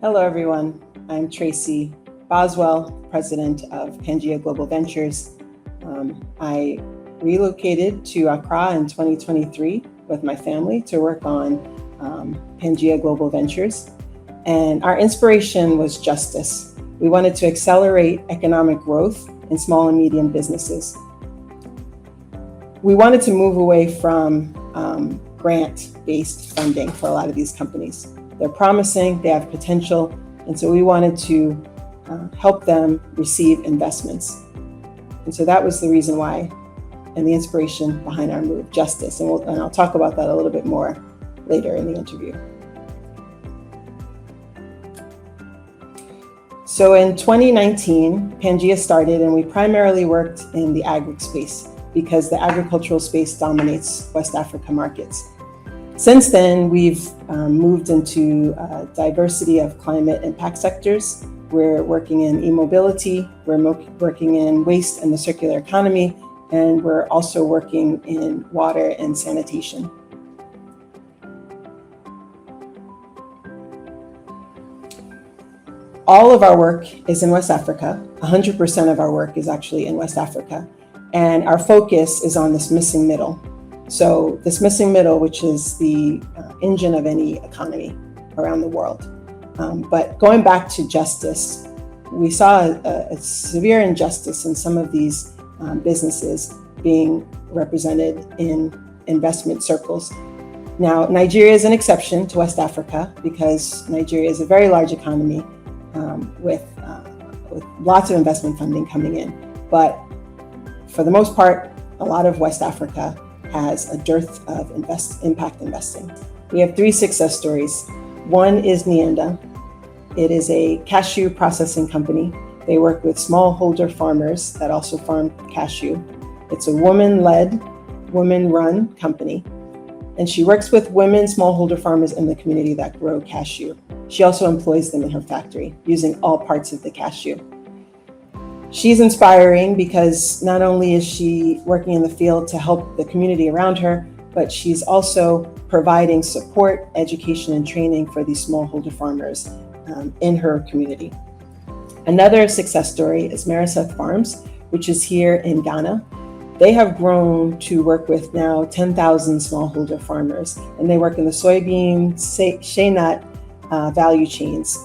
Hello, everyone. I'm Tracy Boswell, president of Pangea Global Ventures. I relocated to Accra in 2023 with my family to work on Pangea Global Ventures. And our inspiration was justice. We wanted to accelerate economic growth in small and medium businesses. We wanted to move away from grant-based funding for a lot of these companies. They're promising, they have potential, and so we wanted to help them receive investments. And so that was the reason why, and the inspiration behind our move, justice. And I'll talk about that a little bit more later in the interview. So in 2019, Pangea started, and we primarily worked in the agri space because the agricultural space dominates West Africa markets. Since then, we've moved into a diversity of climate impact sectors. We're working in e-mobility, we're working in waste and the circular economy, and we're also working in water and sanitation. All of our work is in West Africa. 100% of our work is actually in West Africa. And our focus is on this missing middle. So this missing middle, which is the engine of any economy around the world. But going back to justice, we saw a severe injustice in some of these businesses being represented in investment circles. Now, Nigeria is an exception to West Africa because Nigeria is a very large economy with lots of investment funding coming in. But for the most part, a lot of West Africa has a dearth of impact investing. We have 3 success stories. One is Nianda. It is a cashew processing company. They work with smallholder farmers that also farm cashew. It's a woman-led, woman-run company. And she works with women smallholder farmers in the community that grow cashew. She also employs them in her factory using all parts of the cashew. She's inspiring because not only is she working in the field to help the community around her, but she's also providing support, education, and training for these smallholder farmers in her community. Another success story is Mariseth Farms, which is here in Ghana. They have grown to work with now 10,000 smallholder farmers, and they work in the soybean, shea nut value chains.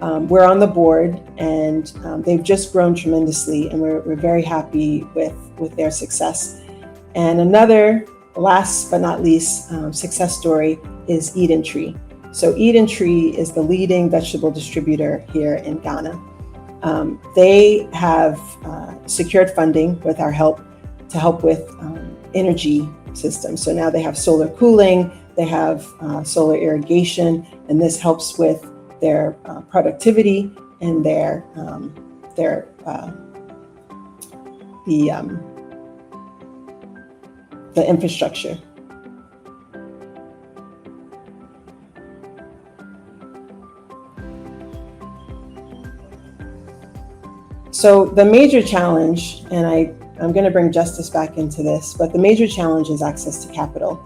We're on the board, and they've just grown tremendously, and we're very happy with their success. And another, last but not least, success story is Eden Tree. So Eden Tree is the leading vegetable distributor here in Ghana. They have secured funding with our help to help with energy systems. So now they have solar cooling, they have solar irrigation, and this helps with their productivity and the infrastructure. So the major challenge, and I'm going to bring justice back into this, but the major challenge is access to capital.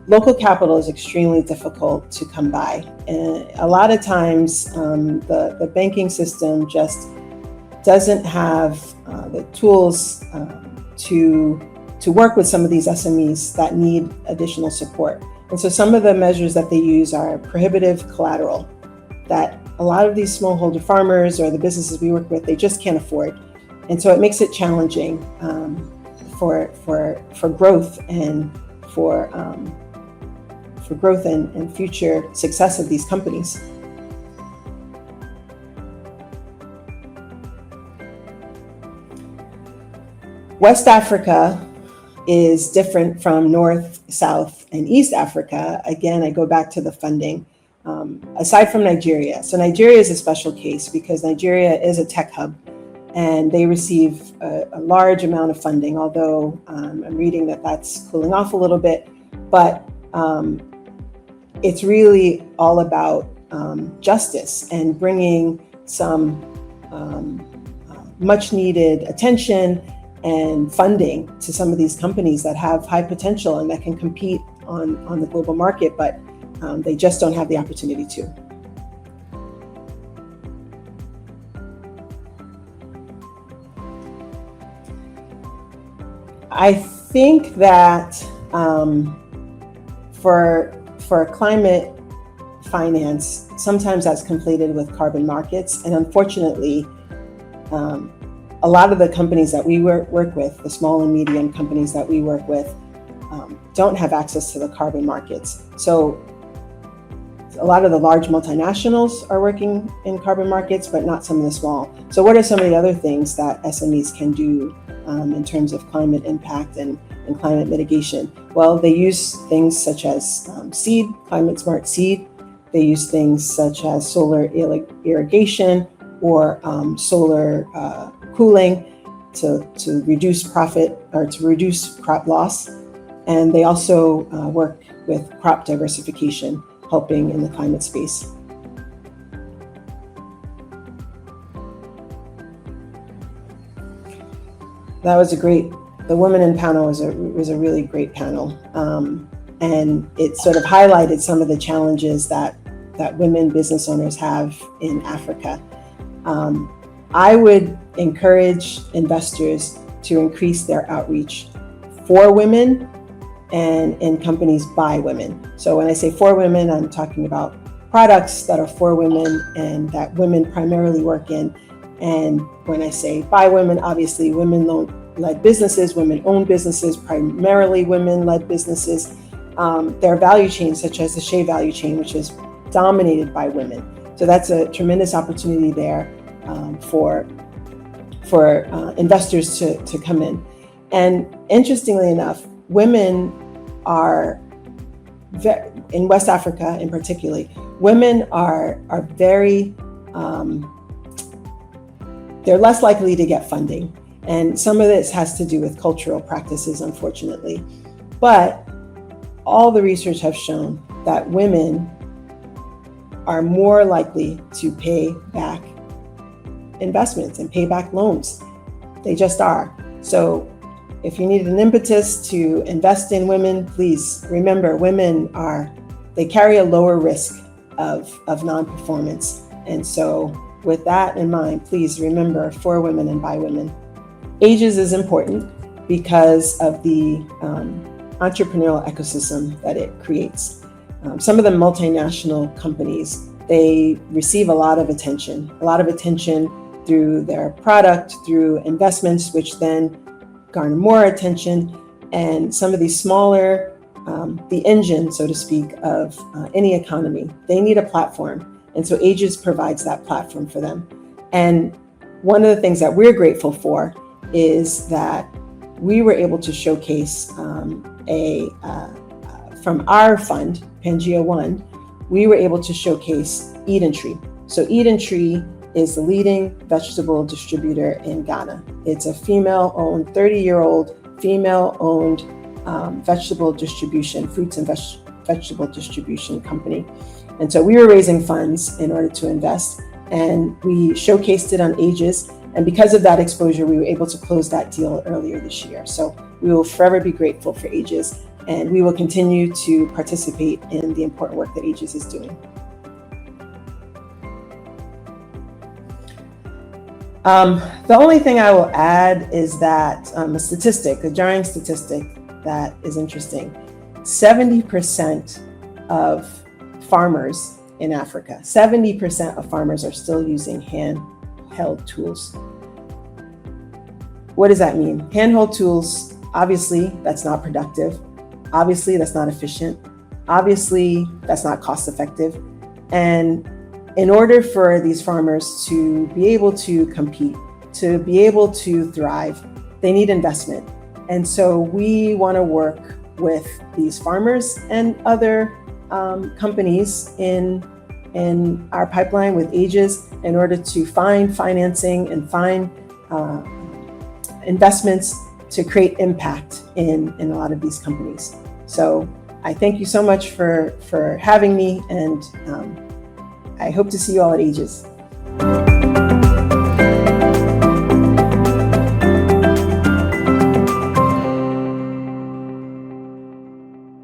Local capital is extremely difficult to come by. And a lot of times the banking system just doesn't have the tools to work with some of these SMEs that need additional support. And so some of the measures that they use are prohibitive collateral that a lot of these smallholder farmers or the businesses we work with, they just can't afford. And so it makes it challenging for growth and for growth and future success of these companies. West Africa is different from North, South, and East Africa. Again, I go back to the funding. Aside from Nigeria. So Nigeria is a special case because Nigeria is a tech hub and they receive a large amount of funding, although I'm reading that that's cooling off a little bit. But it's really all about justice and bringing some much needed attention and funding to some of these companies that have high potential and that can compete on the global market, but they just don't have the opportunity to. I think that for climate finance, sometimes that's conflated with carbon markets. And unfortunately, a lot of the companies that we work with, the small and medium companies that we work with, don't have access to the carbon markets. So a lot of the large multinationals are working in carbon markets, but not some of the small. So what are some of the other things that SMEs can do in terms of climate impact and climate mitigation? Well, they use things such as seed, climate smart seed. They use things such as solar irrigation or solar cooling to reduce profit or to reduce crop loss. And they also work with crop diversification, helping in the climate space. That was the women in panel was a really great panel. And it sort of highlighted some of the challenges that women business owners have in Africa. I would encourage investors to increase their outreach for women and in companies by women. So when I say for women, I'm talking about products that are for women and that women primarily work in. And when I say by women, obviously women-led businesses, women-owned businesses, primarily women-led businesses. There are value chains such as the shea value chain, which is dominated by women. So that's a tremendous opportunity there for investors to come in. And interestingly enough, women are, in West Africa in particular, women are very, they're less likely to get funding. And some of this has to do with cultural practices, unfortunately. But all the research has shown that women are more likely to pay back investments and pay back loans. They just are. So if you need an impetus to invest in women, please remember they carry a lower risk of non-performance. And so with that in mind, please remember for women and by women. Ages is important because of the entrepreneurial ecosystem that it creates. Some of the multinational companies, they receive a lot of attention through their product, through investments, which then garner more attention. And some of these smaller, the engine, so to speak, of any economy, they need a platform. And so Ages provides that platform for them. And one of the things that we're grateful for is that we were able to showcase from our fund, Pangea One, we were able to showcase Eden Tree. So Eden Tree is the leading vegetable distributor in Ghana. It's a female-owned, 30-year-old female-owned vegetable distribution, fruits and vegetable distribution company. And so we were raising funds in order to invest, and we showcased it on Ages. And because of that exposure, we were able to close that deal earlier this year. So we will forever be grateful for Ages, and we will continue to participate in the important work that Ages is doing. The only thing I will add is that a jarring statistic that is interesting. 70% of farmers in Africa, 70% of farmers are still using handheld tools. What does that mean? Handheld tools, obviously, that's not productive. Obviously, that's not efficient. Obviously, that's not cost effective. And in order for these farmers to be able to compete, to be able to thrive, they need investment. And so we want to work with these farmers and other companies in our pipeline with Ages in order to find financing and find investments to create impact in a lot of these companies. So I thank you so much for having me, and I hope to see you all at Ages.